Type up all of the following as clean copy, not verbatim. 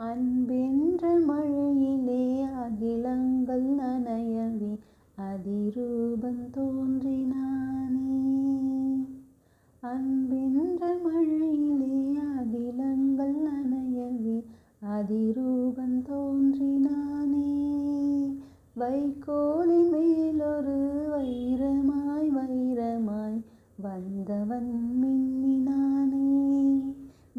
அன்பென்ற மழையிலே அகிலங்கள் நனையவே அதிரூபம் தோன்றினானே. அன்பென்ற மழையிலே அகிலங்கள் நனையவே அதிரூபம் தோன்றினானே. வைக்கோலின் மேலொரு வைரமாய் வைரமாய் வந்தவன் மின்னினானே.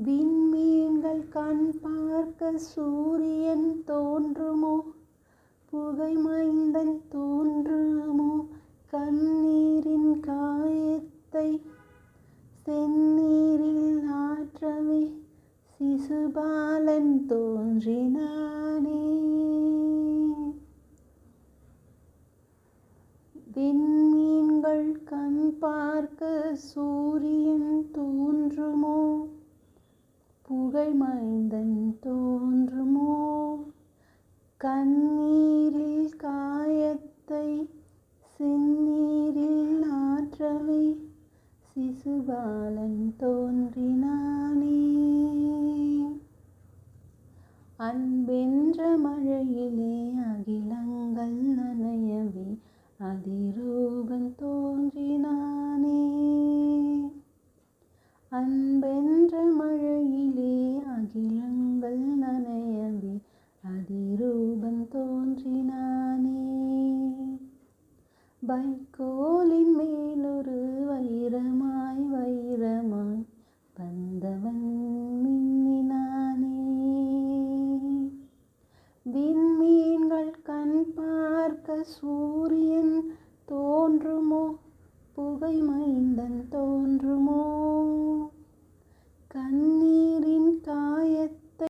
விண்மீன்கள் கண் பார்க்க சூரியன் தோன்றுமோ, புகை மைந்தன் தோன்றுமோ. கண்ணீரின் காயத்தை செந்நீரில் ஆற்றவே சிசுபாலன் தோன்றினானே. விண்மீன்கள் கண் பார்க்க சூரியன் தோன்றுமோ, புகை மைந்தன் தோன்றுமோ. கண்ணீரில் காயத்தை செந்நீரில் ஆற்றவே சிசுபாலன் தோன்றினானே. அன்பென்ற மழையிலே அகிலங்கள் நனையவே அதிரூபம் தோன்றினானே. அன்பென்ற மழையிலே அகிலங்கள் நனையவே அதிரூபம் தோன்றினானே. வைக்கோலின் மேல்